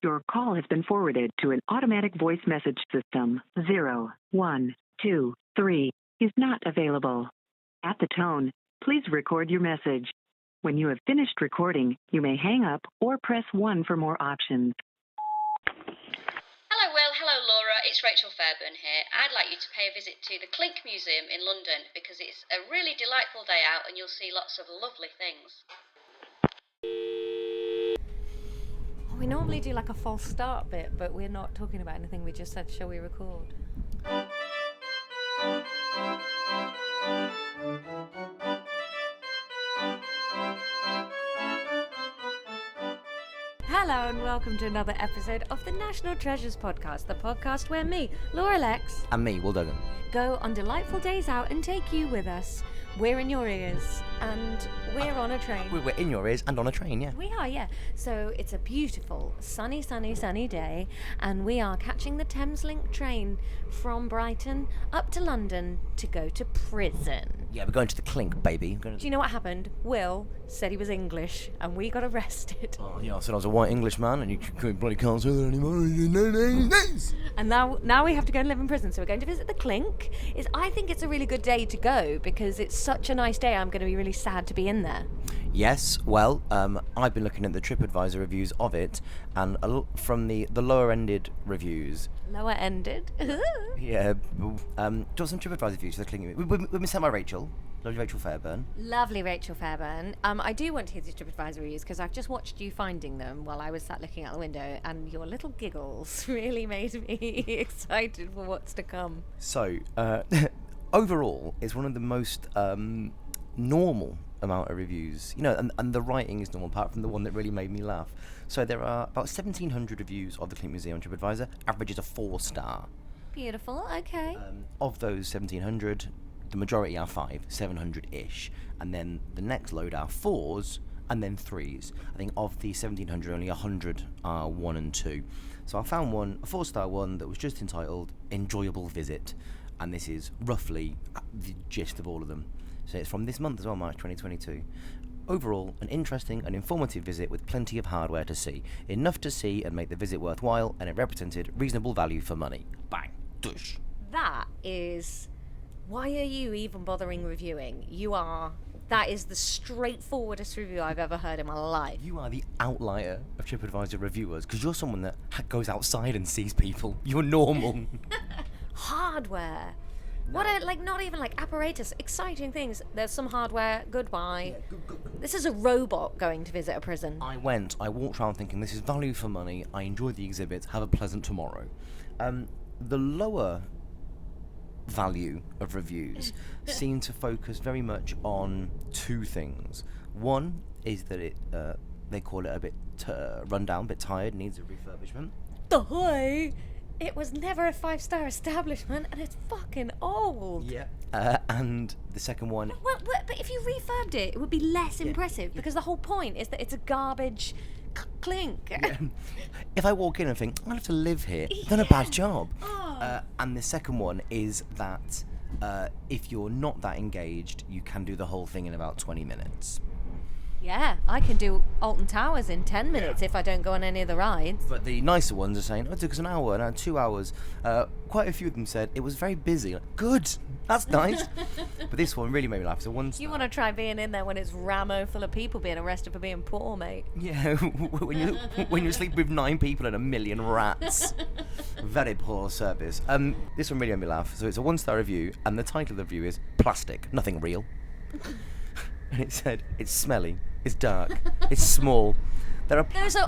Your call has been forwarded to an automatic voice message system. 0123 is not available. At the tone, please record your message. When you have finished recording, you may hang up or press 1 for more options. Hello Will, hello Laura, it's Rachel Fairburn here. I'd like you to pay a visit to the Clink Museum in London because it's a really delightful day out and you'll see lots of lovely things. We normally do like a false start bit, but we're not talking about anything. We just said, shall we record? Hello and welcome to another episode of the National Treasures Podcast, the podcast where me, Laura Lex, and me, Will Duggan, go on delightful days out and take you with us. We're in your ears and we're on a train. We're in your ears and on a train, yeah. We are, yeah. So it's a beautiful, sunny day, and we are catching the Thameslink train from Brighton up to London to go to prison. Yeah, we're going to the Clink, baby. Do you know what happened? Will said he was English, and we got arrested. Oh, yeah, I said I was a white English man, and you bloody can't say that anymore. And now we have to go and live in prison, so we're going to visit the Clink. I think it's a really good day to go, because it's such a nice day, I'm going to be really sad to be in there. Yes, well, I've been looking at the TripAdvisor reviews of it, and from the lower-ended reviews... Lower-ended? Yeah. Do you want some TripAdvisor reviews for the Clink? We've been sent by Rachel. Lovely Rachel Fairburn. Lovely Rachel Fairburn. I do want to hear these TripAdvisor reviews because I've just watched you finding them while I was sat looking out the window, and your little giggles really made me excited for what's to come. So, overall, it's one of the most normal amount of reviews, and the writing is normal apart from the one that really made me laugh. So there are about 1,700 reviews of the Clink Museum on TripAdvisor. Average is a 4-star. Beautiful, okay. Of those 1,700, the majority are 5, 700-ish, and then the next load are 4s and then 3s. I think of the 1,700, only 100 are 1 and 2. So I found one, a 4-star one, that was just entitled Enjoyable Visit, and this is roughly the gist of all of them. So it's from this month as well, March 2022. Overall, an interesting and informative visit with plenty of hardware to see. Enough to see and make the visit worthwhile, and it represented reasonable value for money. Bang. Dush. That is... Why are you even bothering reviewing? That is the straightforwardest review I've ever heard in my life. You are the outlier of TripAdvisor reviewers, because you're someone that goes outside and sees people. You're normal. Hardware. No. Not even like apparatus, exciting things. There's some hardware, goodbye. Yeah, good. This is a robot going to visit a prison. I walked around thinking this is value for money, I enjoyed the exhibit, have a pleasant tomorrow. The lower value of reviews seem to focus very much on two things. One is that they call it a bit run down, a bit tired, needs a refurbishment. It was never a 5-star establishment, and it's fucking old. Yeah. And the second one... Well, but if you refurbed it, it would be less impressive, because the whole point is that it's a garbage Clink. Yeah. If I walk in and think, I'll have to live here, I've done a bad job. Oh. And the second one is that if you're not that engaged, you can do the whole thing in about 20 minutes. Yeah, I can do Alton Towers in 10 minutes if I don't go on any of the rides. But the nicer ones are saying, it took us an hour, now 2 hours. Quite a few of them said it was very busy. Like, good, that's nice. But this one really made me laugh. So You want to try being in there when it's rammo full of people being arrested for being poor, mate. Yeah, when you sleep with 9 people and 1 million rats. Very poor service. This one really made me laugh. So it's a 1-star review, and the title of the review is Plastic, Nothing Real. And it said, it's smelly, it's dark, it's small. There are... So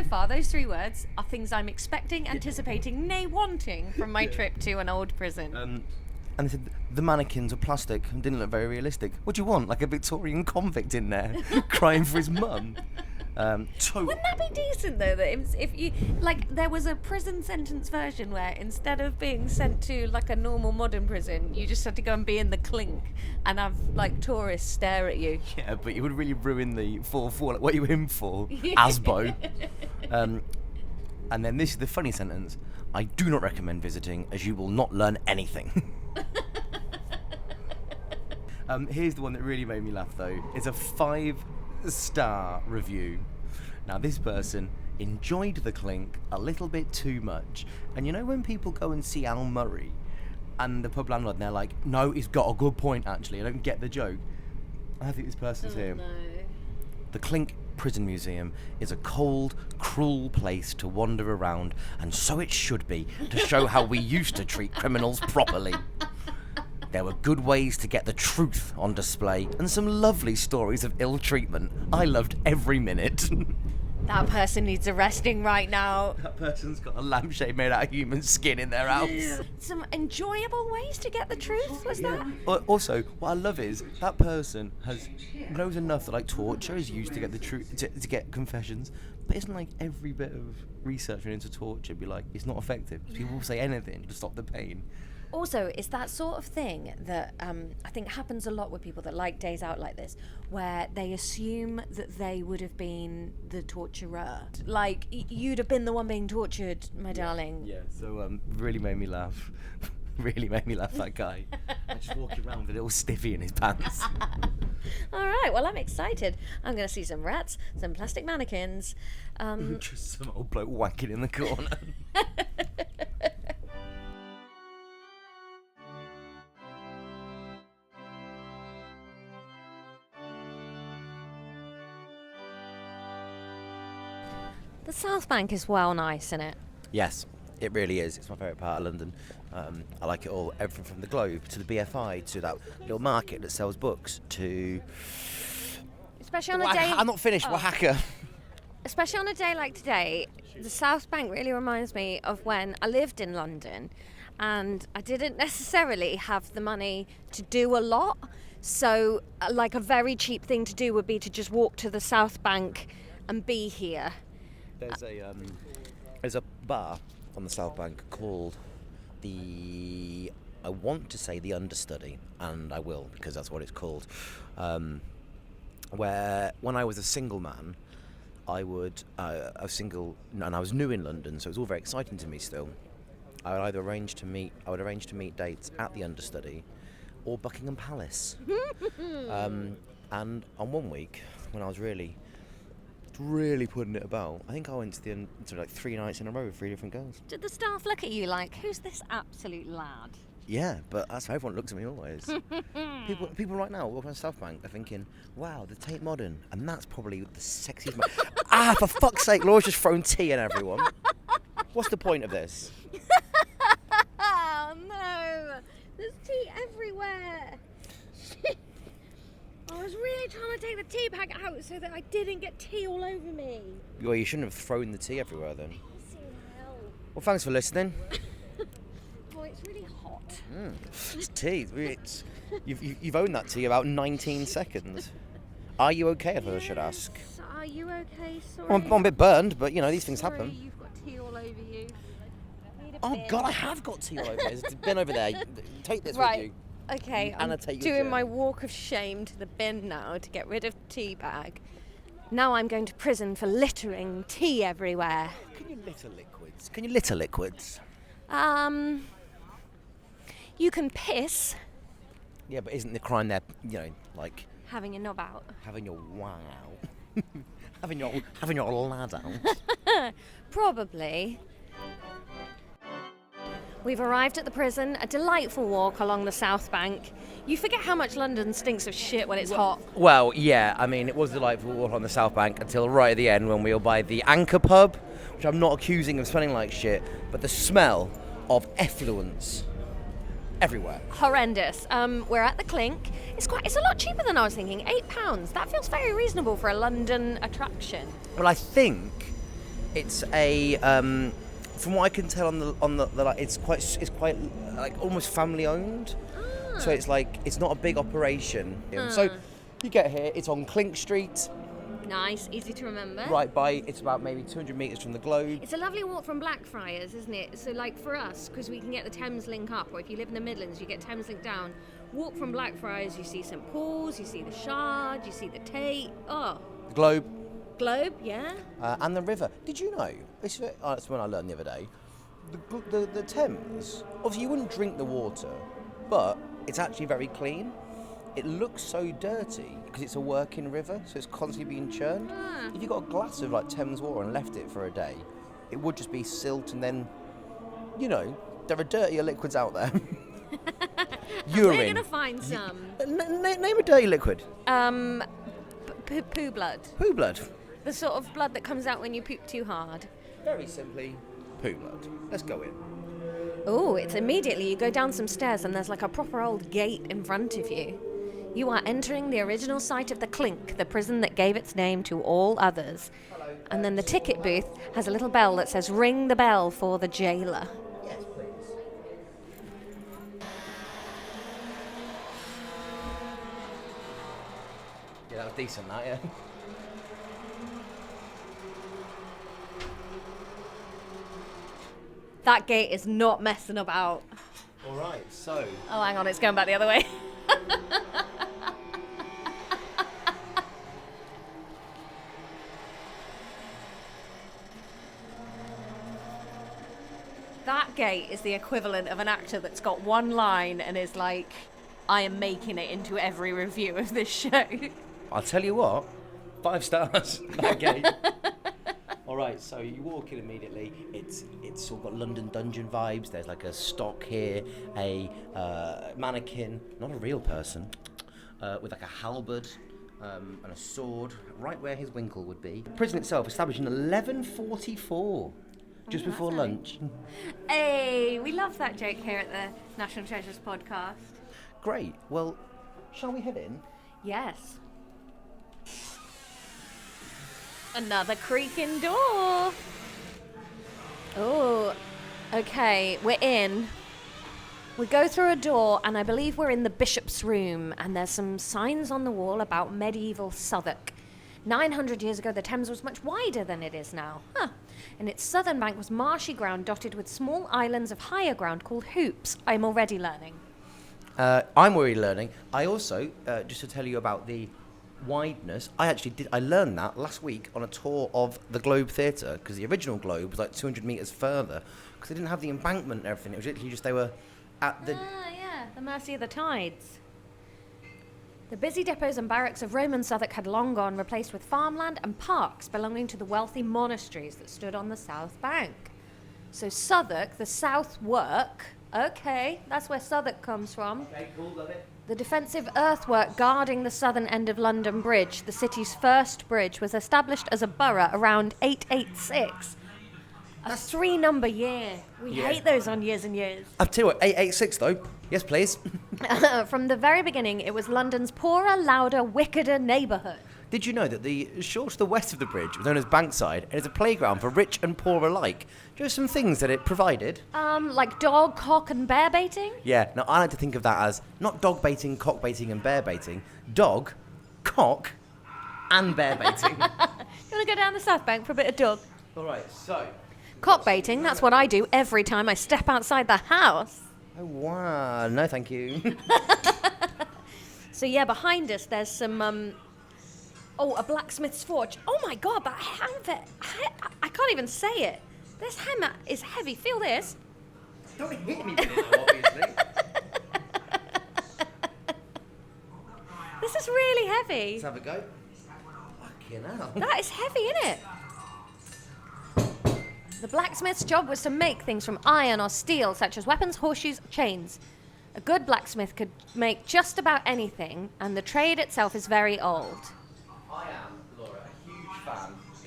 far, those 3 words are things I'm expecting, anticipating, nay wanting from my trip to an old prison. And they said, the mannequins were plastic and didn't look very realistic. What do you want, like a Victorian convict in there, crying for his mum? Wouldn't that be decent though? That if you there was a prison sentence version where instead of being sent to like a normal modern prison, you just had to go and be in the Clink and have tourists stare at you. Yeah, but it would really ruin the 4-4. Like, what are you in for, Asbo? And then this is the funny sentence: I do not recommend visiting, as you will not learn anything. Here's the one that really made me laugh though. It's a 5-star review. Now this person enjoyed the Clink a little bit too much. And you know when people go and see Al Murray and the pub landlord, and they're like, no, he's got a good point, actually, I don't get the joke. I think this person's here. No. The Clink Prison Museum is a cold, cruel place to wander around, and so it should be, to show how we used to treat criminals properly. There were good ways to get the truth on display, and some lovely stories of ill treatment. I loved every minute. That person needs arresting right now. That person's got a lampshade made out of human skin in their house. Some enjoyable ways to get the truth, was that? Also, what I love is that person knows enough that like torture is used to get the truth, to get confessions, but isn't like every bit of research into torture be like it's not effective. People will say anything to stop the pain. Also, it's that sort of thing that I think happens a lot with people that like days out like this, where they assume that they would have been the torturer. Like, you'd have been the one being tortured, my darling. Yeah, so really made me laugh. Really made me laugh, that guy. I just walking around with a little stiffy in his pants. All right, well, I'm excited. I'm going to see some rats, some plastic mannequins. Just some old bloke wanking in the corner. The South Bank is well nice, isn't it? Yes, it really is. It's my favourite part of London. I like it all. Everything from the Globe to the BFI to that little market that sells books to... Especially on a day... I'm not finished, Oaxaca. Especially on a day like today, the South Bank really reminds me of when I lived in London and I didn't necessarily have the money to do a lot. So, like, a very cheap thing to do would be to just walk to the South Bank and be here. There's a bar on the South Bank called I want to say the Understudy, and I will because that's what it's called. Where when I was a single man, I was single and I was new in London, so it was all very exciting to me still. I would arrange to meet dates at the Understudy or Buckingham Palace. And on one week when I was really putting it about, I think I went to like 3 nights in a row with 3 different girls. Did the staff look at you like, who's this absolute lad? Yeah, but that's how everyone looks at me always. people right now walking on South Bank are thinking, wow, the Tate Modern, and that's probably the sexiest for fuck's sake, Laura's just thrown tea at everyone. What's the point of this? Oh no, there's tea everywhere. I was really trying to take the tea bag out so that I didn't get tea all over me. Well, you shouldn't have thrown the tea everywhere then. Well, thanks for listening. Oh, it's really hot. It's tea. You've owned that tea about 19 seconds. Are you okay, if I should ask? Are you okay? Sorry. Well, I'm a bit burned, but you know, these things happen. You've got tea all over you. Oh, God, I have got tea all over me. There's a bin over there. Take this with you. Okay, I'm doing my walk of shame to the bin now to get rid of the tea bag. Now I'm going to prison for littering tea everywhere. Can you litter liquids? You can piss. Yeah, but isn't the crime there, like... Having your knob out. Having your wang out. having your lad out. Probably. We've arrived at the prison, a delightful walk along the South Bank. You forget how much London stinks of shit when it's hot. Well, yeah, I mean, it was a delightful walk on the South Bank until right at the end when we were by the Anchor pub, which I'm not accusing of smelling like shit, but the smell of effluence everywhere. Horrendous. We're at the Clink. It's a lot cheaper than I was thinking. £8. That feels very reasonable for a London attraction. Well, I think it's a... from what I can tell on the like, it's quite like almost family owned. So it's like it's not a big operation. So you get here, it's on Clink Street. Nice, easy to remember. Right by, it's about maybe 200 metres from the Globe. It's a lovely walk from Blackfriars, isn't it? So like for us, because we can get the Thames Link up, or if you live in the Midlands, you get Thames Link down. Walk from Blackfriars, you see St Paul's, you see the Shard, you see the Tate. Oh. The Globe, yeah. And the river. Did you know? That's when I learned the other day. The Thames. Obviously, you wouldn't drink the water, but it's actually very clean. it looks so dirty because it's a working river, so it's constantly being churned. If you got a glass of like Thames water and left it for a day, it would just be silt, and then, you know, there are dirtier liquids out there. Urine. We're gonna find some. Name a dirty liquid. Poo blood. Poo blood. The sort of blood that comes out when you poop too hard. Very simply, poo blood. Let's go in. Oh, it's immediately you go down some stairs and there's like a proper old gate in front of you. You are entering the original site of the Clink, the prison that gave its name to all others. And then the ticket booth has a little bell that says, "Ring the bell for the jailer." Yes, please. Yeah, that was decent, that, yeah. That gate is not messing about. All right, so... Oh, hang on, it's going back the other way. That gate is the equivalent of an actor that's got one line and is like, I am making it into every review of this show. I'll tell you what, 5 stars, that gate. All right, so you walk in immediately. It's all got London Dungeon vibes. There's like a stock here, a mannequin, not a real person, with like a halberd and a sword, right where his winkle would be. The prison itself established in 1144, just before lunch. Hey, we love that joke here at the National Treasures podcast. Great. Well, shall we head in? Yes. Another creaking door. Oh, okay, we're in. We go through a door, and I believe we're in the bishop's room, and there's some signs on the wall about medieval Southwark. 900 years ago, the Thames was much wider than it is now. And its southern bank was marshy ground dotted with small islands of higher ground called hoops. I'm already learning. I'm already learning. I also, just to tell you about the wideness, I learned that last week on a tour of the Globe Theatre, because the original Globe was like 200 metres further, because they didn't have the embankment and everything. It was literally just they were at the... yeah, the mercy of the tides. The busy depots and barracks of Roman Southwark had long gone, replaced with farmland and parks belonging to the wealthy monasteries that stood on the south bank. So Southwark, the Southwark, okay, that's where Southwark comes from. Okay, cool, love it. The defensive earthwork guarding the southern end of London Bridge, the city's first bridge, was established as a borough around 886. A 3-number year. We hate those on years and years. I'll tell you what, 886 though. Yes, please. From the very beginning, it was London's poorer, louder, wickeder neighbourhood. Did you know that the shore to the west of the bridge was known as Bankside and is a playground for rich and poor alike? Just some things that it provided. Like dog, cock and bear baiting? Yeah, now I like to think of that as not dog baiting, cock baiting and bear baiting. Dog, cock and bear baiting. You want to go down the south bank for a bit of dog? All right, so... Cock baiting, that's what I do every time I step outside the house. Oh, wow. No, thank you. So, yeah, behind us there's some, a blacksmith's forge. Oh, my God, that hammer, I can't even say it. This hammer is heavy. Feel this. Don't hit me with it, though, obviously. This is really heavy. Let's have a go. Fucking hell. That is heavy, isn't it? The blacksmith's job was to make things from iron or steel, such as weapons, horseshoes, chains. A good blacksmith could make just about anything, and the trade itself is very old. I am, Laura,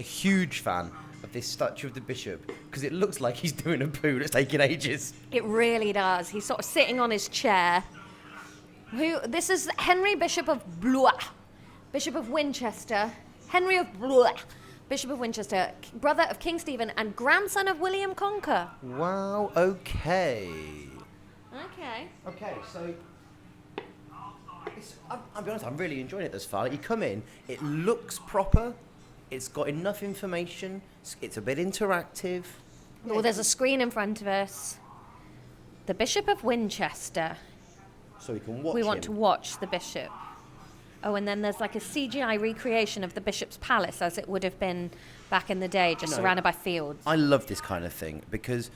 a huge fan of this statue of the bishop, because it looks like he's doing a poo that's taking ages. It really does. He's sort of sitting on his chair. This is Henry, Bishop of Blois, Bishop of Winchester, Henry of Blois, Bishop of Winchester, brother of King Stephen and grandson of William Conquer. Wow, okay. Okay, so... I'll be honest, I'm really enjoying it thus far. Like, you come in, it looks proper, it's got enough information, it's a bit interactive. Well, there's a screen in front of us. The Bishop of Winchester. So we can watch We him. want to watch the bishop. Oh, and then there's like a CGI recreation of the bishop's palace as it would have been back in the day, just surrounded by fields. I love this kind of thing because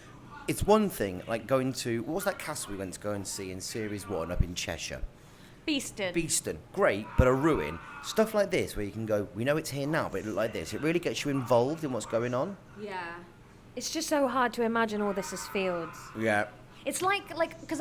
it's one thing like going to... What was that castle we went to go and see in Series 1 up in Cheshire? Beeston. Great, but a ruin. Stuff like this where you can go, we know it's here now, but it look like this. It really gets you involved in what's going on. Yeah. It's just so hard to imagine all this as fields. Yeah. It's like, because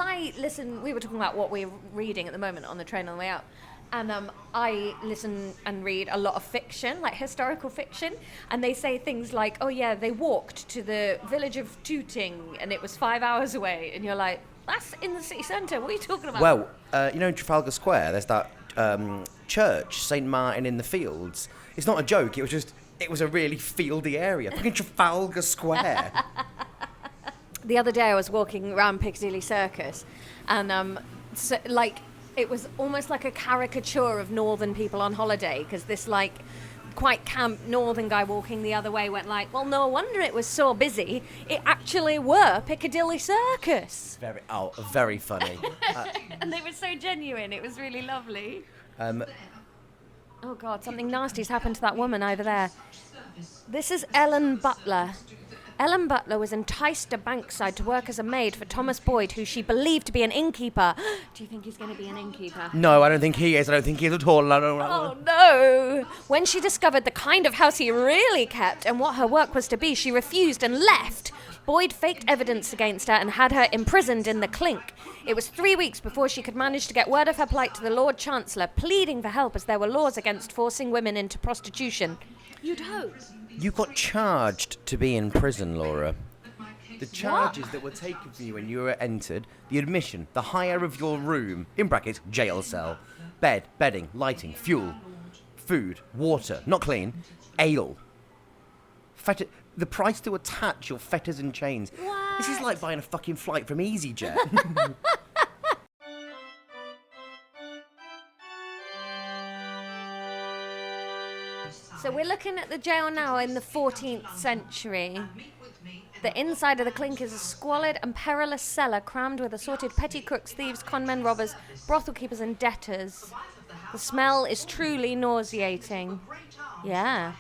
we were talking about what we're reading at the moment on the train on the way out. And I listen and read a lot of fiction, like historical fiction, and they say things like, oh yeah, they walked to the village of Tooting and it was 5 hours away. And you're like, that's in the city centre, what are you talking about? Well, in Trafalgar Square, there's that church, St. Martin in the Fields. It's not a joke, it was a really fieldy area. Fucking Trafalgar Square. The other day I was walking around Piccadilly Circus and it was almost like a caricature of northern people on holiday, because this quite camp northern guy walking the other way went like, well, no wonder it was so busy. It actually were Piccadilly Circus. Very funny. And they were so genuine. It was really lovely. Oh God, something nasty's happened to that woman over there. This is Ellen Butler. Ellen Butler was enticed to Bankside to work as a maid for Thomas Boyd, who she believed to be an innkeeper. Do you think he's going to be an innkeeper? No, I don't think he is. I don't think he is at all. Oh, no. When she discovered the kind of house he really kept and what her work was to be, she refused and left. Boyd faked evidence against her and had her imprisoned in the Clink. It was 3 weeks before she could manage to get word of her plight to the Lord Chancellor, pleading for help as there were laws against forcing women into prostitution. You'd hope. You got charged to be in prison, Laura. The charges that were taken from you when you were entered, the admission, the hire of your room, in brackets, jail cell, bed, bedding, lighting, fuel, food, water, not clean, ale. The price to attach your fetters and chains. What? This is like buying a fucking flight from EasyJet. So we're looking at the jail now in the 14th century. The inside of the Clink is a squalid and perilous cellar crammed with assorted petty crooks, thieves, conmen, robbers, brothel keepers and debtors. The smell is truly nauseating. Yeah.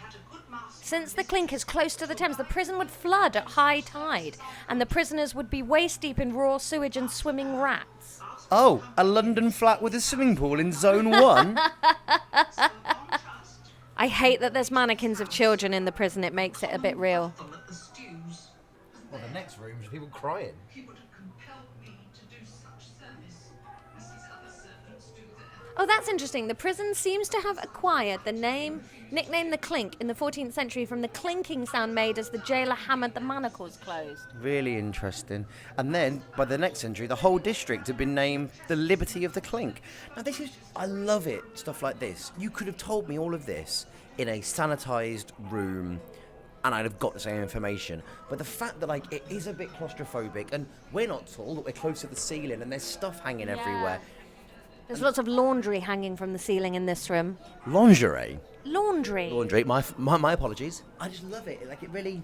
Since the Clink is close to the Thames, the prison would flood at high tide, and the prisoners would be waist deep in raw sewage and swimming rats. Oh, a London flat with a swimming pool in Zone 1? I hate that there's mannequins of children in the prison. It makes it a bit real. Well, the next room is people crying. Oh, that's interesting. The prison seems to have acquired the nickname the Clink in the 14th century from the clinking sound made as the jailer hammered the manacles closed. Really interesting. And then, by the next century, the whole district had been named the Liberty of the Clink. Now, I love it, stuff like this. You could have told me all of this in a sanitised room, and I'd have got the same information. But the fact that, it is a bit claustrophobic, and we're not tall, that we're close to the ceiling, and there's stuff hanging everywhere. There's lots of laundry hanging from the ceiling in this room. Lingerie? Laundry. My apologies. I just love it. It really...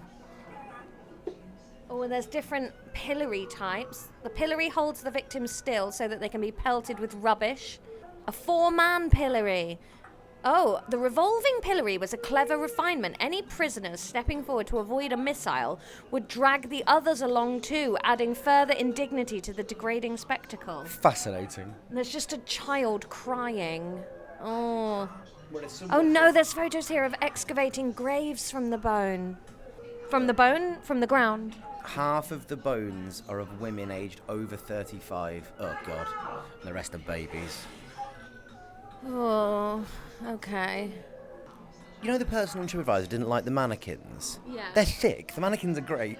Oh, and there's different pillory types. The pillory holds the victims still so that they can be pelted with rubbish. A 4-man pillory. Oh, the revolving pillory was a clever refinement. Any prisoners stepping forward to avoid a missile would drag the others along too, adding further indignity to the degrading spectacle. Fascinating. And there's just a child crying. Oh. Oh no, there's photos here of excavating graves from the bone. From the bone? From the ground. Half of the bones are of women aged over 35. Oh, God. And the rest are babies. Oh, okay. You know the personal TripAdvisor didn't like the mannequins? Yeah. They're sick. The mannequins are great.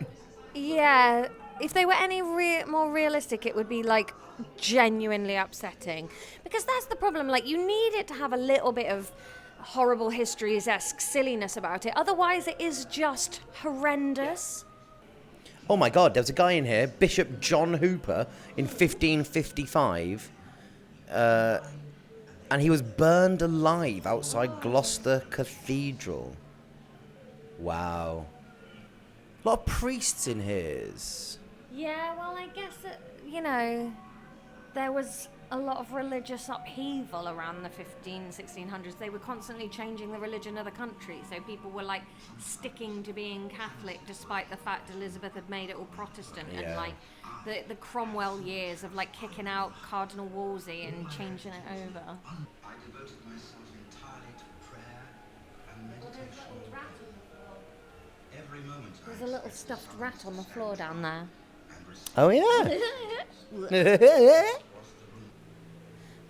Yeah. If they were any more realistic, it would be, genuinely upsetting. Because that's the problem. You need it to have a little bit of horrible histories-esque silliness about it. Otherwise, it is just horrendous. Oh, my God. There was a guy in here, Bishop John Hooper, in 1555. And he was burned alive outside Gloucester Cathedral. Wow. A lot of priests in here. Yeah, well, I guess that, there was a lot of religious upheaval around the 1600s. They were constantly changing the religion of the country, so people were like sticking to being Catholic despite the fact Elizabeth had made it all Protestant. Yeah. And like the Cromwell years of like kicking out Cardinal Wolsey and changing it over. I devoted myself entirely to prayer and meditation. Every moment There's a little stuffed rat on the floor down there. Oh, yeah.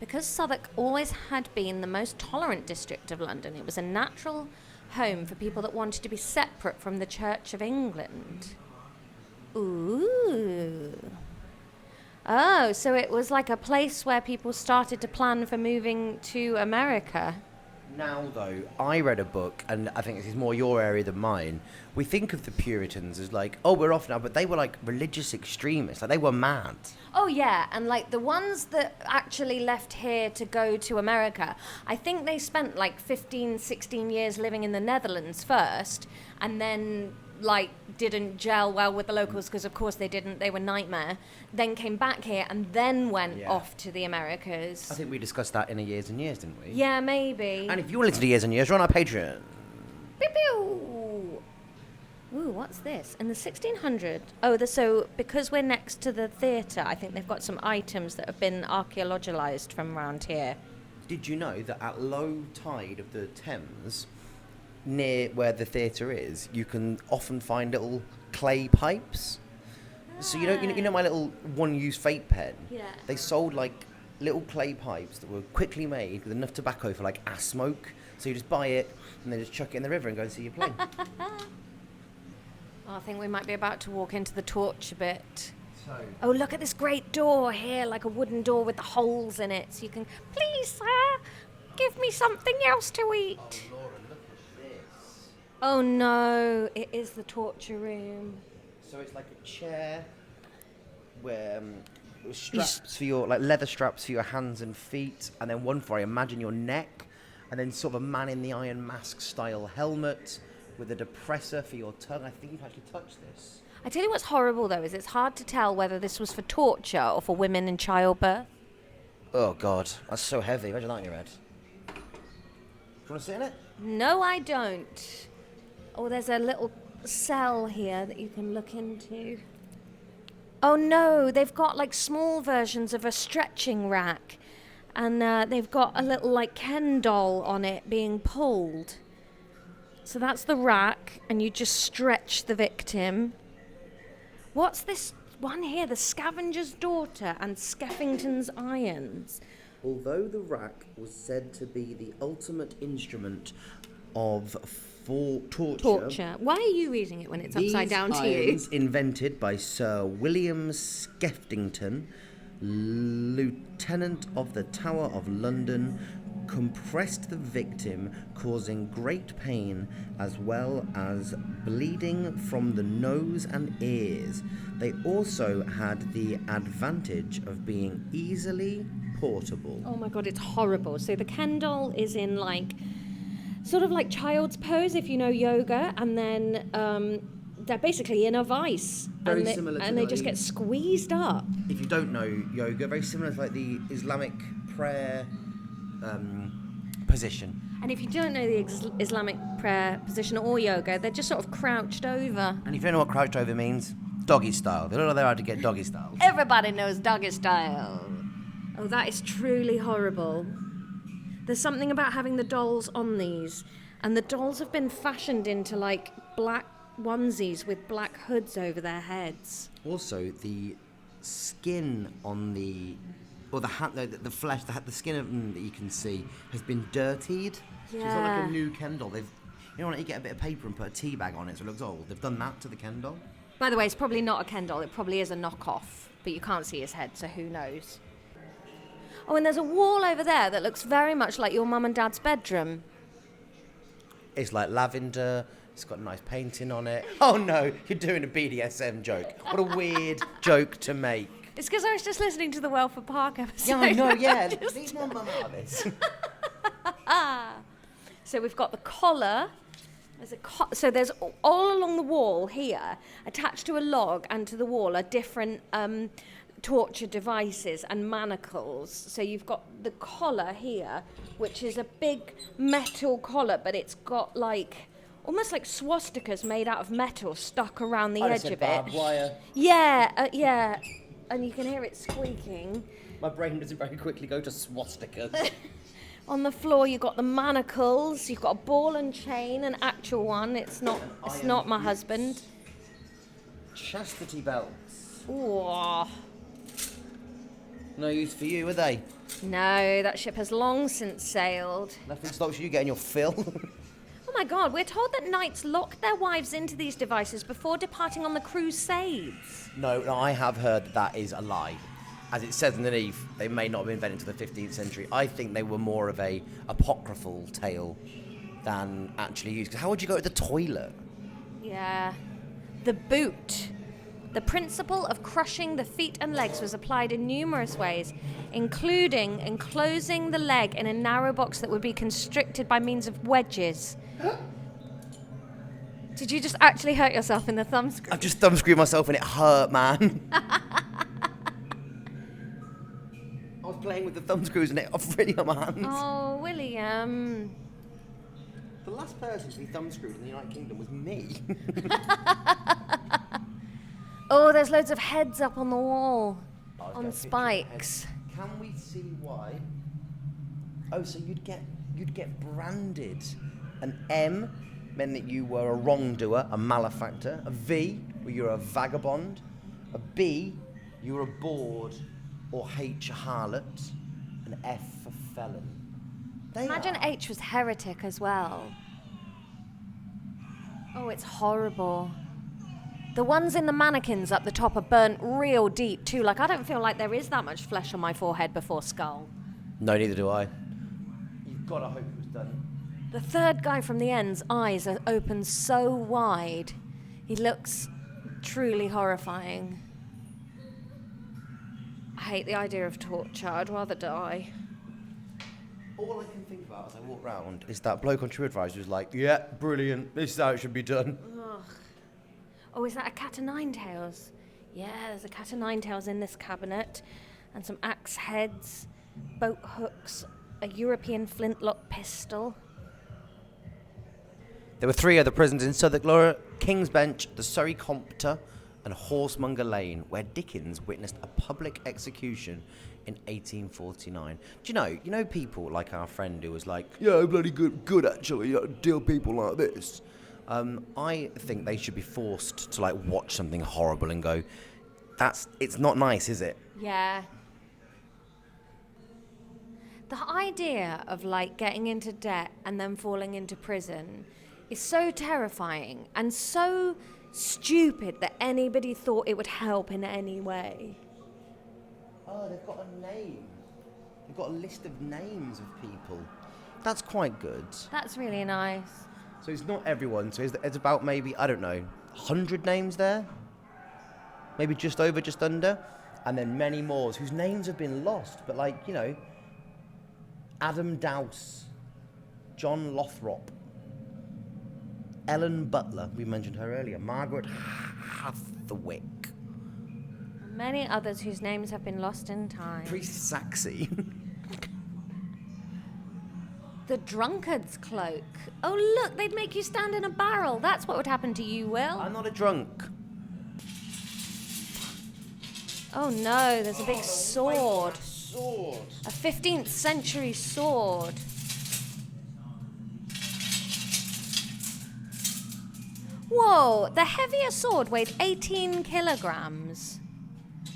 Because Southwark always had been the most tolerant district of London, it was a natural home for people that wanted to be separate from the Church of England. Ooh. Oh, so it was like a place where people started to plan for moving to America. Now, though, I read a book, and I think this is more your area than mine. We think of the Puritans as like, oh, we're off now, but they were like religious extremists. Like, they were mad. Oh, yeah, and like the ones that actually left here to go to America, I think they spent like 15, 16 years living in the Netherlands first, and then like didn't gel well with the locals because of course they didn't, they were nightmare, then came back here and then went off to the Americas. I think we discussed that in a Years and Years, didn't we? Yeah, maybe. And if you want to listen to Years and Years, you're on our Patreon. Pew pew! Ooh, what's this? In the 1600s, so because we're next to the theatre, I think they've got some items that have been archaeologized from around here. Did you know that at low tide of the Thames, near where the theatre is, you can often find little clay pipes? So you know my little one-use vape pen? Yeah. They sold like little clay pipes that were quickly made with enough tobacco for like a smoke. So you just buy it and then just chuck it in the river and go and see your play. I think we might be about to walk into the torch a bit. So, Oh, look at this great door here, like a wooden door with the holes in it. So you can, please, sir, give me something else to eat. oh, Laura, look at this. Oh, no, it is the torture room. So it's like a chair where with straps for your, like leather straps for your hands and feet, and then one for, I imagine, your neck, and then sort of a man in the Iron Mask style helmet with a depressor for your tongue. I think you've actually touched this. I tell you what's horrible, though, is it's hard to tell whether this was for torture or for women in childbirth. Oh, God. That's so heavy. Imagine that on your head. Do you want to sit in it? No, I don't. Oh, there's a little cell here that you can look into. Oh, no, they've got, like, small versions of a stretching rack. And they've got a little, like, Ken doll on it being pulled. So that's the rack, and you just stretch the victim. What's this one here? The Scavenger's Daughter and Skeffington's Irons. Although the rack was said to be the ultimate instrument of torture. Why are you reading it when it's upside down to you? Irons, invented by Sir William Skeffington, Lieutenant of the Tower of London, compressed the victim, causing great pain as well as bleeding from the nose and ears. They also had the advantage of being easily portable. Oh my god, it's horrible. So the Ken doll is in like sort of like child's pose if you know yoga, and then they're basically in a vice. Very similar to and they like, just get squeezed up. If you don't know yoga, very similar to like the Islamic prayer position. And if you don't know the Islamic prayer position or yoga, they're just sort of crouched over. And if you don't know what crouched over means, doggy style. They don't know they're how to get doggy style. Everybody knows doggy style. Oh, that is truly horrible. There's something about having the dolls on these, and the dolls have been fashioned into like black onesies with black hoods over their heads. Also, the skin on the the flesh, the skin of them that you can see has been dirtied. So it's not like a new Ken doll. They've, you know, when you get a bit of paper and put a tea bag on it so it looks old. They've done that to the Ken doll. By the way, it's probably not a Ken doll. It probably is a knockoff, but you can't see his head, so who knows? Oh, and there's a wall over there that looks very much like your mum and dad's bedroom. It's like lavender. It's got a nice painting on it. Oh no, you're doing a BDSM joke. What a weird joke to make. It's because I was just listening to the Welford Park episode. Yeah, I know, yeah. Leave my mum out of this. So we've got the collar. So there's all along the wall here, attached to a log and to the wall, are different torture devices and manacles. So you've got the collar here, which is a big metal collar, but it's got like almost like swastikas made out of metal stuck around the edge of it. Barbed wire. Yeah, yeah. And you can hear it squeaking. My brain doesn't very quickly go to swastikas. On the floor, you've got the manacles. You've got a ball and chain, an actual one. It's not my husband. Chastity belts. Ooh. No use for you, are they? No, that ship has long since sailed. Nothing stops you getting your fill. Oh my God, we're told that knights locked their wives into these devices before departing on the crusades. No, I have heard that is a lie. As it says underneath, they may not have been invented until the 15th century. I think they were more of a apocryphal tale than actually used. 'Cause how would you go to the toilet? Yeah. The boot. The principle of crushing the feet and legs was applied in numerous ways, including enclosing the leg in a narrow box that would be constricted by means of wedges. Did you just actually hurt yourself in the thumbscrew? I've just thumbscrewed myself and it hurt, man. I was playing with the thumbscrews and it really hurt my hands. Oh, William. The last person to be thumbscrewed in the United Kingdom was me. Oh, there's loads of heads up on the wall. Oh, On spikes. Can we see why? Oh, so you'd get branded. An M meant that you were a wrongdoer, a malefactor. A V, where you're a vagabond. A B, you were a bawd, or H, a harlot. An F for felon. Imagine H was heretic as well. Oh, it's horrible. The ones in the mannequins up the top are burnt real deep too. Like, I don't feel like there is that much flesh on my forehead before skull. No, neither do I. You've got to hope it was done. The third guy from the end's eyes are open so wide. He looks truly horrifying. I hate the idea of torture. I'd rather die. All I can think about as I walk round is that bloke on TripAdvisor who's like, yeah, brilliant, this is how it should be done. Ugh. Oh, is that a cat of nine tails? Yeah, there's a cat of nine tails in this cabinet. And some axe heads, boat hooks, a European flintlock pistol. There were 3 other prisons in Southwark, Laura: King's Bench, the Surrey Compter, and Horsemonger Lane, where Dickens witnessed a public execution in 1849. Do you know people like our friend who was like, yeah, bloody good actually, deal people like this. I think they should be forced to like watch something horrible and go, it's not nice, is it? Yeah. The idea of like getting into debt and then falling into prison is so terrifying and so stupid that anybody thought it would help in any way. Oh, they've got a name. They've got a list of names of people. That's quite good. That's really nice. So it's not everyone. So it's about maybe, I don't know, 100 names there? Maybe just over, just under? And then many more whose names have been lost. But like, you know, Adam Dowse, John Lothrop, Ellen Butler, we mentioned her earlier, Margaret Hathwick, Many others whose names have been lost in time. Priest Saxey. The drunkard's cloak. Oh, look, they'd make you stand in a barrel. That's what would happen to you, Will. I'm not a drunk. Oh, no, there's a big sword. Sword. A 15th century sword. Whoa, the heavier sword weighed 18 kilograms.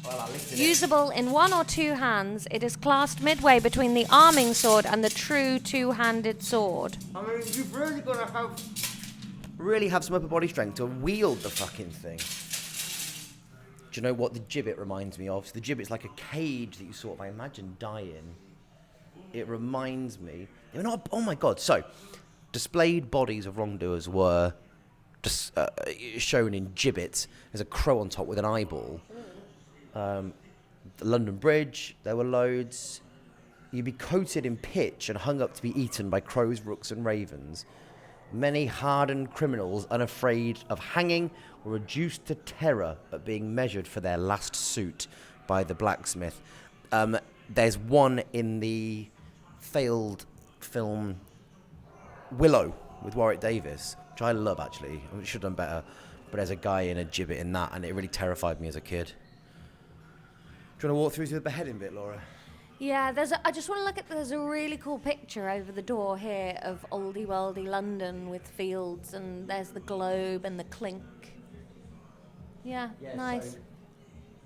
Well, I lifted it. Usable in one or two hands, it is clasped midway between the arming sword and the true two-handed sword. I mean, you've really got to have some upper body strength to wield the fucking thing. Do you know what the gibbet reminds me of? So the gibbet's like a cage that you sort of, I imagine, die in. It reminds me... They're not... Oh, my God. So, displayed bodies of wrongdoers were just shown in gibbets. There's a crow on top with an eyeball. The London Bridge, there were loads. You'd be coated in pitch and hung up to be eaten by crows, rooks and ravens. Many hardened criminals, unafraid of hanging, were reduced to terror at being measured for their last suit. by the blacksmith. There's one in the failed film Willow with Warwick Davis, which I love, actually. I should have done better. But there's a guy in a gibbet in that, and it really terrified me as a kid. Do you want to walk through to the beheading bit, Laura? Yeah, I just want to look at, there's a really cool picture over the door here of oldie worldy London with fields, and there's the Globe and the Clink. Yeah, nice. So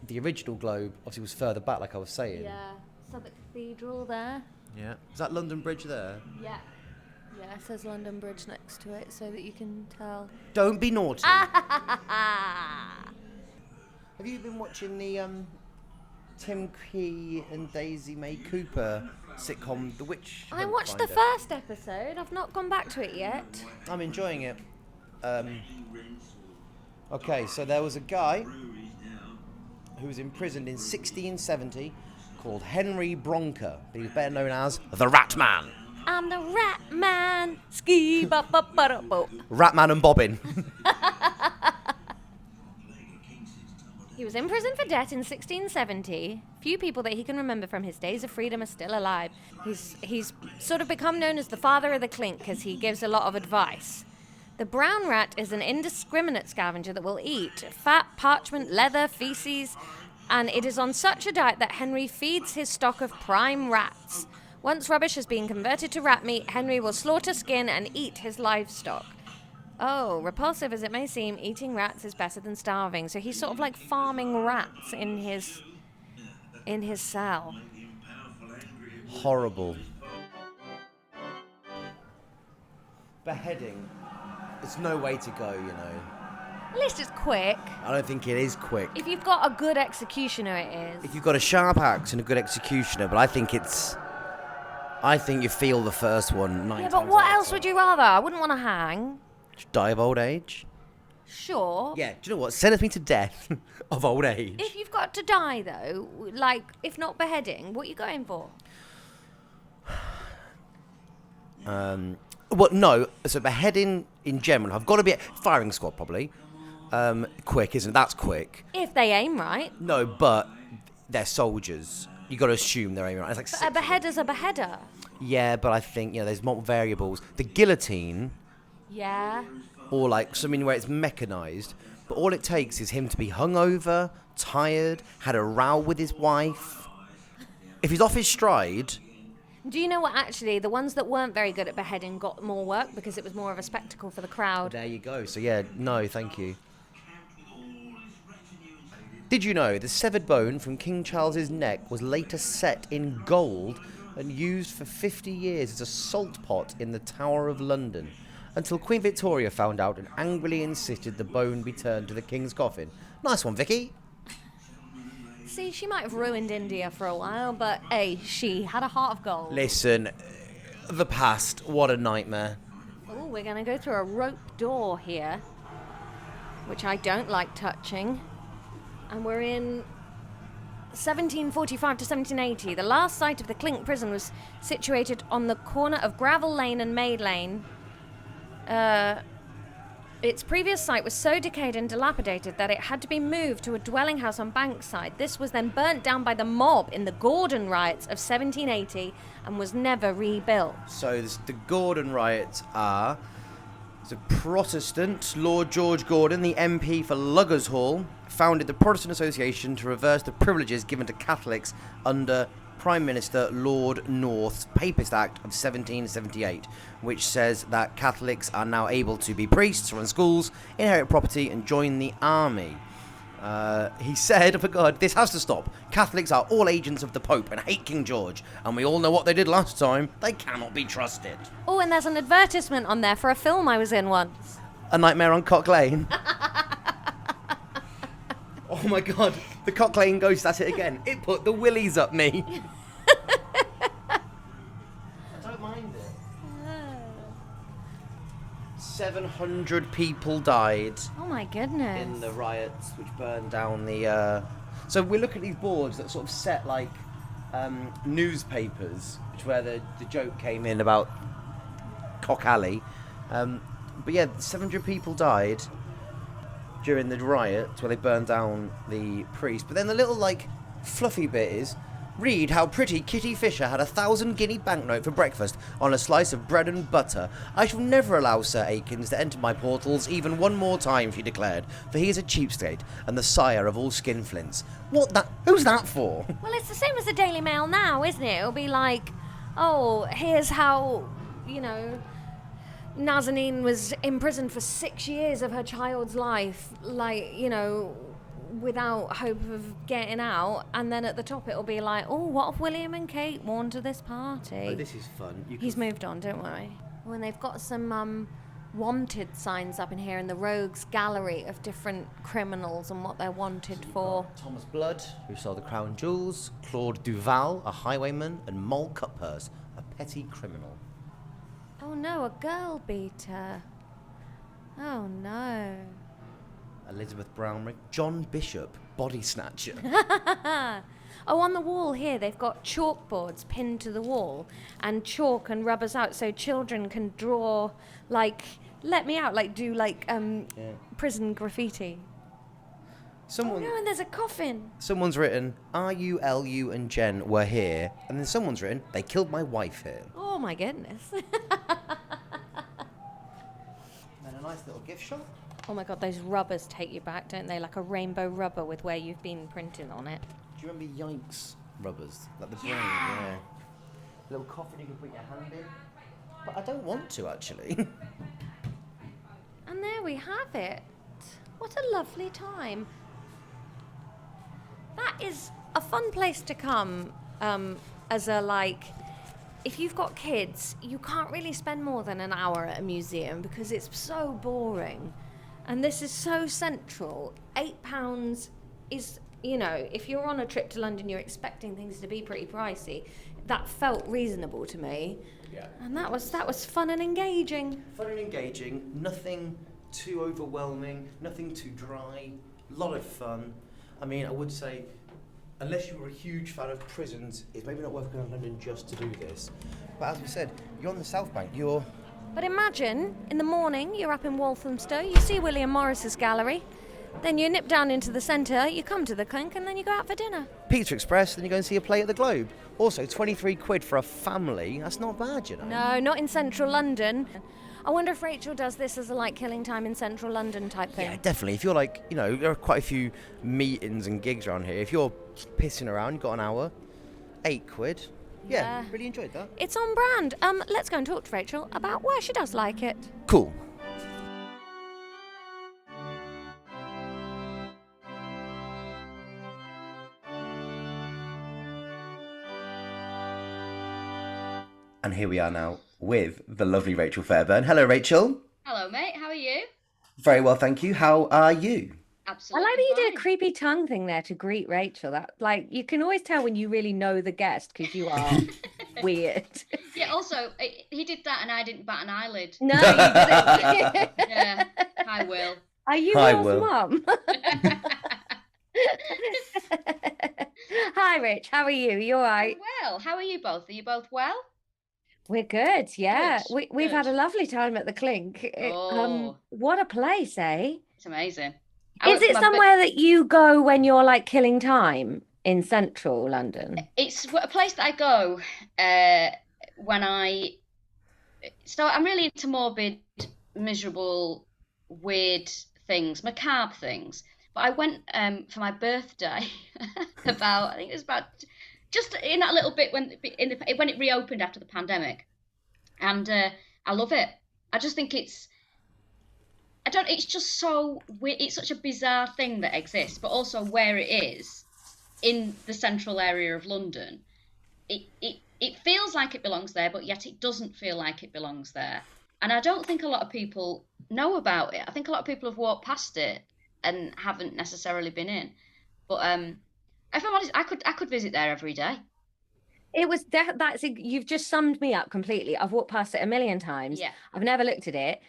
the original Globe obviously was further back, like I was saying. Yeah, Southwark Cathedral there. Yeah. Is that London Bridge there? Yeah. Yeah, it says London Bridge next to it so that you can tell. Don't be naughty. Have you been watching the Tim Key and Daisy May Cooper sitcom The Witch? I watched the first episode. I've not gone back to it yet. I'm enjoying it. Okay, so there was a guy who was imprisoned in 1670 called Henry Bronker, but he was better known as the Rat Man. I'm the Rat Man. Ski ba ba ba da bo. Rat Man and Bobbin. He was in prison for debt in 1670. Few people that he can remember from his days of freedom are still alive. He's sort of become known as the father of the Clink because he gives a lot of advice. The brown rat is an indiscriminate scavenger that will eat fat, parchment, leather, feces, and it is on such a diet that Henry feeds his stock of prime rats. Once rubbish has been converted to rat meat, Henry will slaughter, skin, and eat his livestock. Oh, repulsive as it may seem, eating rats is better than starving. So he's sort of like farming rats in his cell. Horrible. Beheading. It's no way to go, you know. At least it's quick. I don't think it is quick. If you've got a good executioner, it is. If you've got a sharp axe and a good executioner, but I think you feel the first one 9 Yeah, times but what out of else 10. would you rather? I wouldn't want to hang. Die of old age? Sure. Yeah, do you know what? Sentence me to death of old age. If you've got to die, though, like, if not beheading, what are you going for? Well, no. So beheading in general, I've got to be firing squad probably. Quick, isn't it? That's quick. If they aim right. No, but they're soldiers. You got to assume they're aiming right. It's like But a beheader's a beheader. Yeah, but I think there's more variables. The guillotine, Yeah. or like something where it's mechanized, but all it takes is him to be hungover, tired, had a row with his wife. If he's off his stride. Do you know what, actually, the ones that weren't very good at beheading got more work because it was more of a spectacle for the crowd. There you go. So yeah, no, thank you. Did you know the severed bone from King Charles's neck was later set in gold and used for 50 years as a salt pot in the Tower of London, until Queen Victoria found out and angrily insisted the bone be turned to the King's coffin? Nice one, Vicky. See, she might have ruined India for a while, but hey, she had a heart of gold. Listen, the past, what a nightmare. Oh, we're going to go through a rope door here, which I don't like touching. And we're in 1745 to 1780. The last site of the Clink prison was situated on the corner of Gravel Lane and Maid Lane. Its previous site was so decayed and dilapidated that it had to be moved to a dwelling house on Bankside. This was then burnt down by the mob in the Gordon riots of 1780 and was never rebuilt. So the Gordon riots are the Protestant Lord George Gordon, the MP for Luggers Hall, founded the Protestant Association to reverse the privileges given to Catholics under Prime Minister Lord North's Papist Act of 1778, which says that Catholics are now able to be priests, run schools, inherit property, and join the army. He said, oh my God, this has to stop. Catholics are all agents of the Pope and hate King George, and we all know what they did last time. They cannot be trusted. Oh, and there's an advertisement on there for a film I was in once. A Nightmare on Cock Lane. Oh my God, the Cock Lane ghost, that's it again. It put the willies up me. I don't mind it. 700 people died Oh my goodness. in the riots which burned down the... So we look at these boards that sort of set like newspapers, which where the joke came in about Cock Alley. But yeah, 700 people died during the riots where they burned down the priest. But then the little like fluffy bit is, read how pretty Kitty Fisher had 1,000 guinea banknote for breakfast on a slice of bread and butter. I shall never allow Sir Akins to enter my portals even one more time, she declared, for he is a cheapskate and the sire of all skinflints. Who's that for? Well, it's the same as the Daily Mail now, isn't it? It'll be like, oh, here's how, Nazanin was imprisoned for 6 years of her child's life, without hope of getting out, and then at the top it'll be like, oh, what if William and Kate worn to this party? Oh, this is fun. He's moved on, don't worry. When they've got some wanted signs up in here in the rogues gallery of different criminals and what they're wanted for. Thomas Blood, who sold the crown jewels, Claude Duval, a highwayman, and Moll Cuphurst, a petty criminal. Oh no, a girl beater. Oh no. Elizabeth Brownrigg, John Bishop, body snatcher. Oh, on the wall here, they've got chalkboards pinned to the wall and chalk and rubbers out so children can draw, prison graffiti. Oh no, and there's a coffin. Someone's written, R-U, L-U and Jen were here, and then someone's written, they killed my wife here. Oh my goodness. And a nice little gift shop. Oh my god, those rubbers take you back, don't they? Like a rainbow rubber with where you've been printing on it. Do you remember Yikes rubbers? Like the brain, yeah. Little coffin you can put your hand in. But I don't want to, actually. And there we have it. What a lovely time. That is a fun place to come if you've got kids, you can't really spend more than an hour at a museum because it's so boring. And this is so central. £8 is, if you're on a trip to London, you're expecting things to be pretty pricey. That felt reasonable to me. Yeah. And that was fun and engaging. Fun and engaging, nothing too overwhelming, nothing too dry, a lot of fun. I mean, I would say, unless you were a huge fan of prisons, it's maybe not worth going to London just to do this. But as we said, you're on the South Bank, But imagine, in the morning, you're up in Walthamstow, you see William Morris's gallery, then you nip down into the centre, you come to the Clink, and then you go out for dinner. Pizza Express, then you go and see a play at the Globe. Also, 23 quid for a family, that's not bad, No, not in central London. I wonder if Rachel does this as a killing time in central London type thing. Yeah, definitely. If you're there are quite a few meetings and gigs around here. If you're pissing around, you've got an hour, 8 quid. Yeah, really enjoyed that. It's on brand. Let's go and talk to Rachel about why she does like it. Cool. And here we are now with the lovely Rachel Fairburn. Hello, Rachel. Hello, mate. How are you? Very well, thank you. How are you? Absolutely. I like that you fine. did a creepy tongue thing there to greet Rachel. That, you can always tell when you really know the guest because you are weird. Yeah. Also, he did that, and I didn't bat an eyelid. No, you didn't. Yeah. Hi, Will. Are you Hi, Will's Will. mum? Hi, Rich. How are you? You all right? Well, how are you both? Are you both well? We're good. Yeah, Good, we've good. had a lovely time at the Clink. Oh. What a place, eh? It's amazing. Is it somewhere that you go when you're killing time in central London? It's a place that I go when So I'm really into morbid, miserable, weird things, macabre things. But I went for my birthday I think it was about just in that little bit when it reopened after the pandemic, and I love it. I just think it's just so weird. It's such a bizarre thing that exists, but also where it is in the central area of London, it feels like it belongs there, but yet it doesn't feel like it belongs there. And I don't think a lot of people know about it. I think a lot of people have walked past it and haven't necessarily been in. But if I'm honest, I could visit there every day. It was you've just summed me up completely. I've walked past it a million times. Yeah. I've never looked at it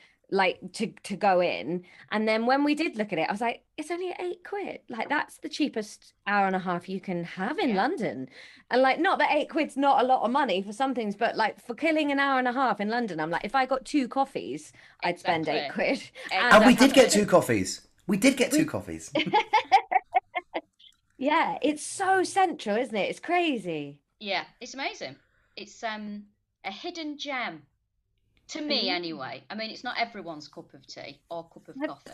to go in, and then when we did look at it, I was like, it's only 8 quid. That's the cheapest hour and a half you can have in London. And not that 8 quid's not a lot of money for some things, but for killing an hour and a half in London, I'm if I got 2 coffees, I'd spend 8 quid. And we did get 2 coffees. We did get 2 coffees. Yeah, it's so central, isn't it? It's crazy. Yeah, it's amazing. It's a hidden gem to me, anyway. I mean, it's not everyone's cup of tea or cup of coffee.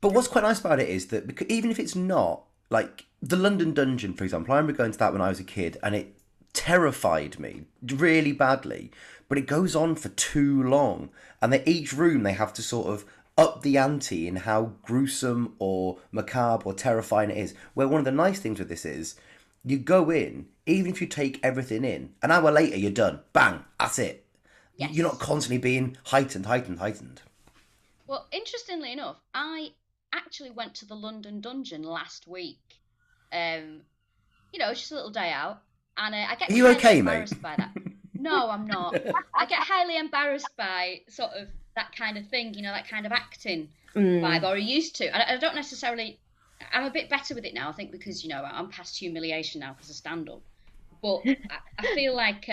But what's quite nice about it is that even if it's not, like the London Dungeon, for example, I remember going to that when I was a kid, and it terrified me really badly. But it goes on for too long, and each room they have to sort of up the ante in how gruesome or macabre or terrifying it is. Where one of the nice things with this is, you go in, even if you take everything in, an hour later you're done. Bang, that's it. Yes. You're not constantly being heightened. Well, interestingly enough, I actually went to the London Dungeon last week. Just a little day out, and I get Are you highly okay, embarrassed mate? by that. No, I'm not. I get highly embarrassed by sort of that kind of thing, that kind of acting vibe, or I used to. I don't necessarily. I'm a bit better with it now, I think, because I'm past humiliation now because of stand-up. But I feel like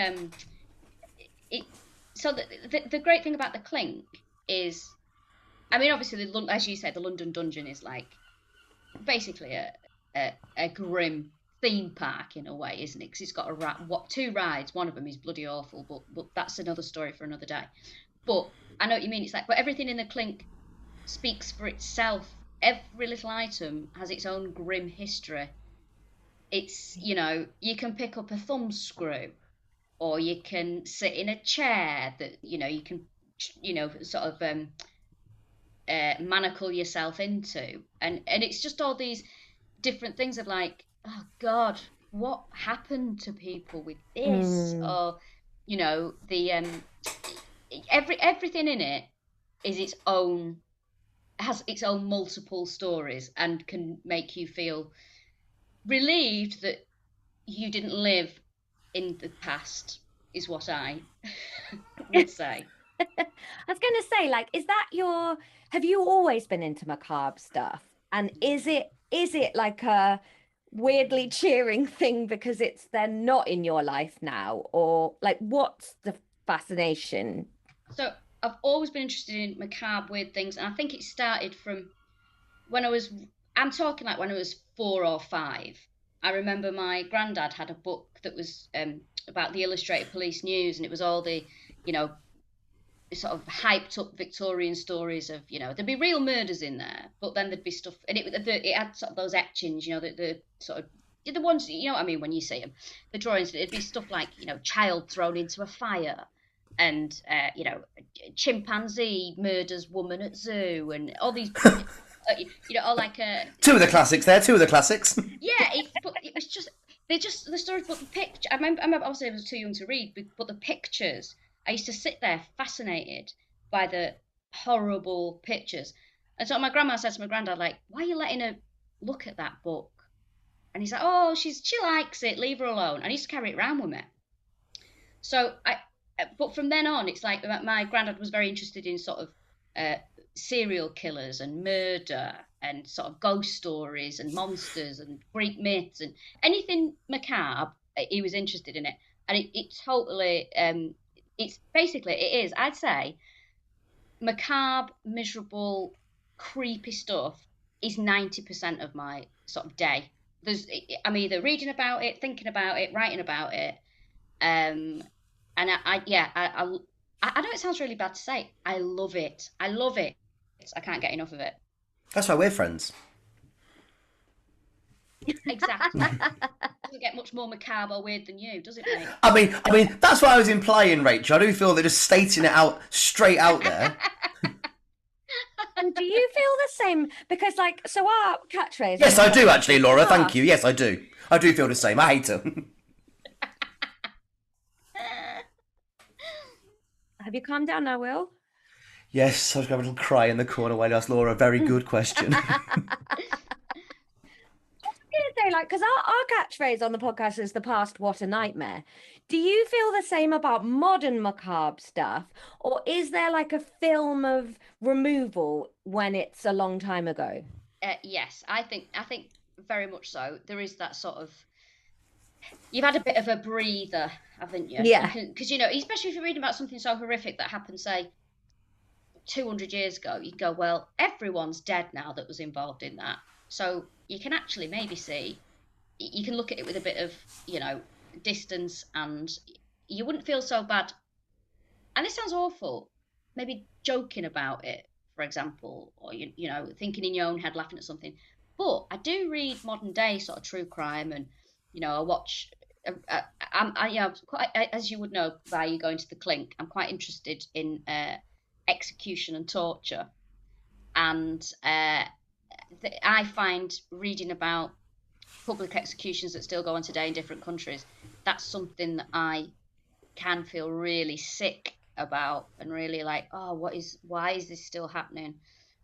it. So the great thing about the Clink is, I mean, obviously, as you said, the London Dungeon is like basically a grim theme park in a way, isn't it? Because it's got two rides. One of them is bloody awful, but that's another story for another day. But I know what you mean. It's like, but everything in the Clink speaks for itself. Every little item has its own grim history. It's, you can pick up a thumbscrew, or you can sit in a chair that, you can, sort of manacle yourself into. And it's just all these different things of like, oh God, what happened to people with this? Or, everything in it is has its own multiple stories and can make you feel relieved that you didn't live in the past, is what I would say. I was going to say, like, have you always been into macabre stuff? And is it like a weirdly cheering thing because they're not in your life now? Or like, what's the fascination? So I've always been interested in macabre, weird things. And I think it started from I'm talking like when I was 4 or 5. I remember my granddad had a book that was about the Illustrated Police News, and it was all the, sort of hyped up Victorian stories of, there'd be real murders in there, but then there'd be stuff, and it had sort of those etchings, the sort of, the ones, what I mean when you see them, the drawings, it'd be stuff like, child thrown into a fire, and, chimpanzee murders woman at zoo, and all these... all like two of the classics there. Yeah, but it was just the stories, but the picture. I remember obviously I was too young to read, but the pictures. I used to sit there fascinated by the horrible pictures, and so my grandma said to my granddad, like, "Why are you letting her look at that book?" And he's like, "Oh, she likes it. Leave her alone." And I used to carry it around with me. So but from then on, it's like my granddad was very interested in sort of serial killers and murder and sort of ghost stories and monsters and Greek myths and anything macabre. He was interested in it, and it totally it's basically, it is, I'd say, macabre, miserable, creepy stuff is 90% of my sort of day. I'm either reading about it, thinking about it, writing about it, and I know it sounds really bad to say. I love it. I can't get enough of it. That's why we're friends. Exactly. Doesn't get much more macabre or weird than you, does it, mate? I mean, that's what I was implying, Rachel. I do feel they're just stating it out straight out there. And do you feel the same? Because, like, so our catchphrase... Yes, I do, actually, Laura. Thank you. Yes, I do. I do feel the same. I hate them. Have you calmed down now, Will? Yes, I was going to have a little cry in the corner while you asked Laura a very good question. Say, like, because our catchphrase on the podcast is "the past, what a nightmare." Do you feel the same about modern macabre stuff, or is there like a film of removal when it's a long time ago? Yes, I think very much so. There is that sort of, you've had a bit of a breather, haven't you? Yeah. Because especially if you're reading about something so horrific that happened, say, 200 years ago, you go, well, everyone's dead now that was involved in that. So you can actually maybe see you can look at it with a bit of, distance, and you wouldn't feel so bad. And this sounds awful. Maybe joking about it, for example, or thinking in your own head, laughing at something. But I do read modern day sort of true crime, and I watch. As you would know by you going to the Clink, I'm quite interested in execution and torture, and I find reading about public executions that still go on today in different countries, that's something that I can feel really sick about, and really like, why is this still happening?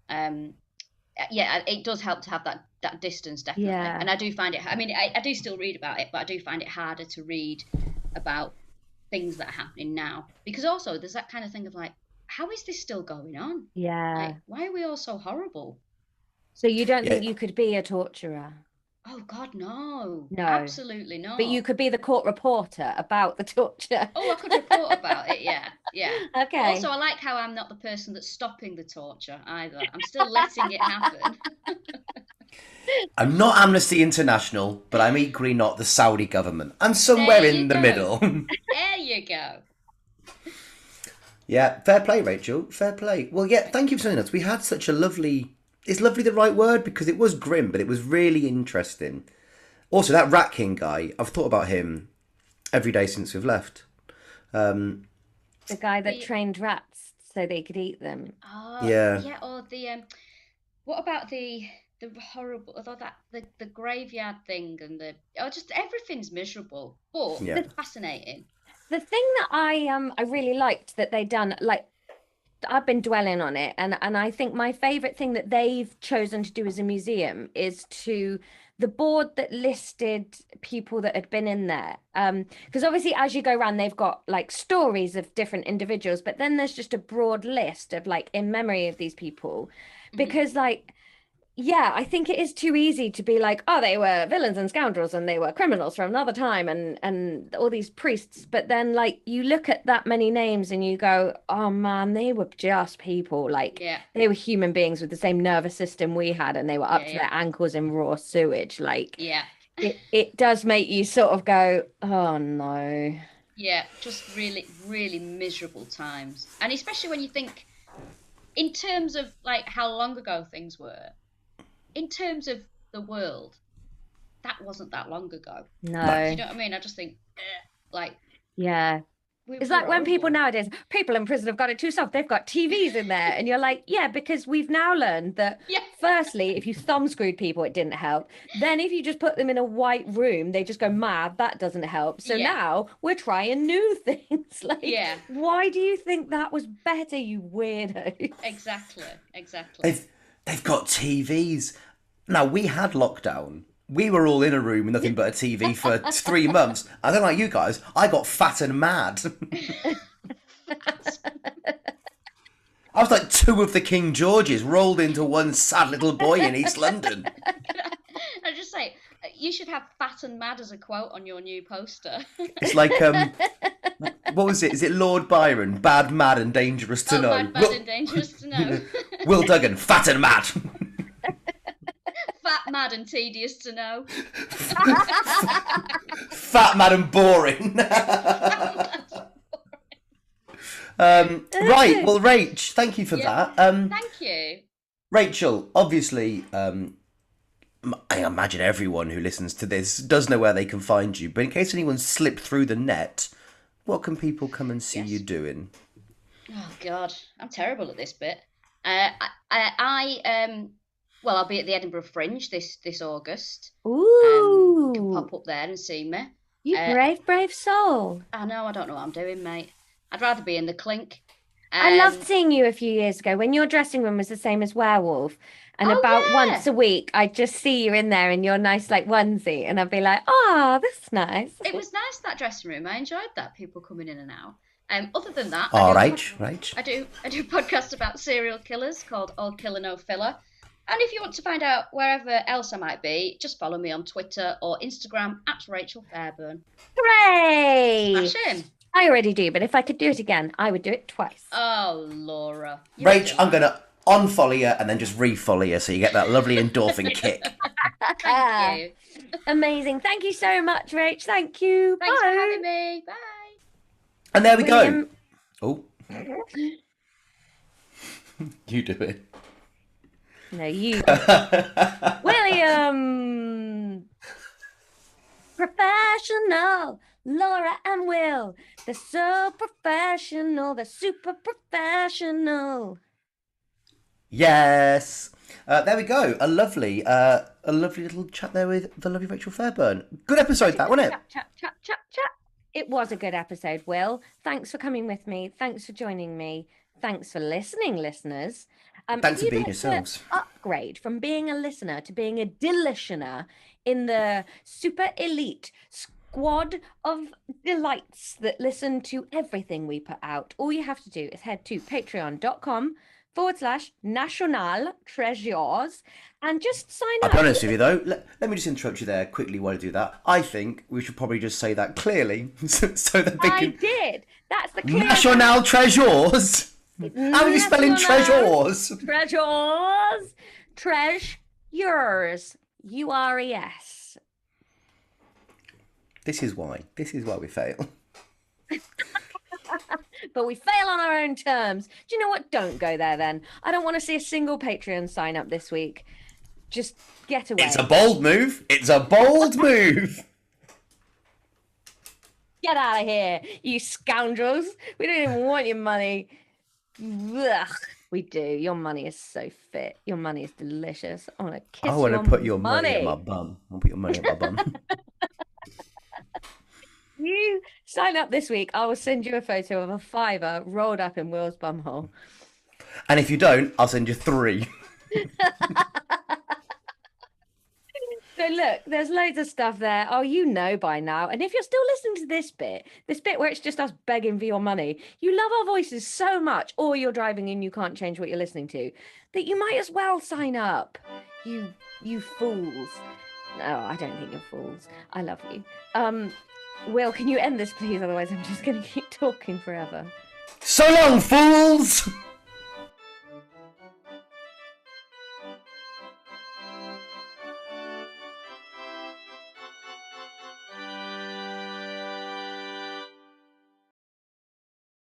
It does help to have that distance, definitely. Yeah. And I do find it, I do still read about it, but I do find it harder to read about things that are happening now, because also there's that kind of thing of like, how is this still going on? Yeah. Like, why are we all so horrible? So you don't think you could be a torturer? Oh God, no. No. Absolutely not. But you could be the court reporter about the torture. Oh, I could report about it, yeah. Okay. Also, I like how I'm not the person that's stopping the torture either. I'm still letting it happen. I'm not Amnesty International, but I'm equally not the Saudi government. I'm somewhere in the middle. There you go. Yeah, fair play, Rachel. Fair play. Well, yeah, thank you for saying that. We had such a lovely... Is lovely the right word? Because it was grim, but it was really interesting. Also, that Rat King guy, I've thought about him every day since we've left. The guy that trained rats so they could eat them. Oh, yeah. Yeah, or the... what about the horrible... Although the graveyard thing and just everything's miserable, but fascinating. The thing that I really liked that they done, like, I've been dwelling on it, and I think my favourite thing that they've chosen to do as a museum is the board that listed people that had been in there. Because obviously as you go around, they've got like stories of different individuals, but then there's just a broad list of like in memory of these people. Because like, yeah, I think it is too easy to be like, oh, they were villains and scoundrels and they were criminals from another time and all these priests. But then like you look at that many names and you go, oh man, they were just people. Like they were human beings with the same nervous system we had, and they were up to their ankles in raw sewage. Like it does make you sort of go, oh no. Yeah, just really, really miserable times. And especially when you think in terms of like how long ago things were. In terms of the world, that wasn't that long ago. No. Do you know what I mean? I just think, yeah. It's like when people nowadays, people in prison have got it too soft. They've got TVs in there. And you're like, yeah, because we've now learned that, firstly, if you thumbscrewed people, it didn't help. Then if you just put them in a white room, they just go mad. That doesn't help. So now we're trying new things. Like, why do you think that was better, you weirdo? Exactly. They've got TVs. Now, we had lockdown. We were all in a room with nothing but a TV for 3 months. I don't like you guys. I got fat and mad. I was like 2 of the King Georges rolled into one sad little boy in East London. I just say, you should have fat and mad as a quote on your new poster. It's like, what was it? Is it Lord Byron? Bad, mad and dangerous to know. Bad and dangerous to know. Will Duggan, fat and mad. Fat, mad and tedious to know. Fat, mad and boring. Right, well, Rach, thank you for that. Thank you. Rachel, obviously, I imagine everyone who listens to this does know where they can find you, but in case anyone slipped through the net, what can people come and see you doing? Oh, God, I'm terrible at this bit. I'll be at the Edinburgh Fringe this August. Ooh. You can pop up there and see me. You brave soul. I know, I don't know what I'm doing, mate. I'd rather be in the Clink. I loved seeing you a few years ago when your dressing room was the same as Werewolf. And once a week, I'd just see you in there in your nice like onesie, and I'd be like, "Oh, that's nice." It was nice, that dressing room. I enjoyed that. People coming in and out. Other than that, right. I do a podcast about serial killers called All Killa No Filla. And if you want to find out wherever else I might be, just follow me on Twitter or Instagram at Rachel Fairburn. Hooray! Smash in. I already do, but if I could do it again, I would do it twice. Oh, Laura. Rach, I'm going to unfollow you and then just refollow you so you get that lovely endorphin kick. Thank you. Amazing. Thank you so much, Rach. Thank you. Thanks Bye. for having me. Bye. And there we William. go. Oh. You do it. No, you. William. Professional. Laura and Will. They're so professional. They're super professional. Yes. There we go. A lovely little chat there with the lovely Rachel Fairburn. Good episode, that, wasn't it? Chat. It was a good episode, Will. Thanks for coming with me. Thanks for joining me. Thanks for listening, listeners. Thanks for if you'd being like yourselves. to upgrade from being a listener to being a delitioner in the super elite squad of delights that listen to everything we put out, all you have to do is head to patreon.com/National Treasures and just sign up. I'll be honest with you, though. Let me just interrupt you there quickly while I do that. I think we should probably just say that clearly so that they can... I did. That's the clear... National Treasures. How are you spelling treasures? Treasures. Treasures. URES. This is why we fail. But we fail on our own terms. Do you know what? Don't go there then. I don't want to see a single Patreon sign up this week. Just get away. It's a bold move. It's a bold move. Get out of here, you scoundrels. We don't even want your money. Ugh, we do. Your money is so fit. Your money is delicious. I want to kiss I want your to put your money money in my bum. I want to put your money in my bum. You sign up this week, I will send you a photo of a fiver rolled up in Will's bumhole. And if you don't, I'll send you 3. So look, there's loads of stuff there. Oh, you know by now. And if you're still listening to this bit where it's just us begging for your money, you love our voices so much, or you're driving and you can't change what you're listening to, that you might as well sign up. You fools. No, I don't think you're fools. I love you. Will, can you end this, please? Otherwise, I'm just going to keep talking forever. So long, fools!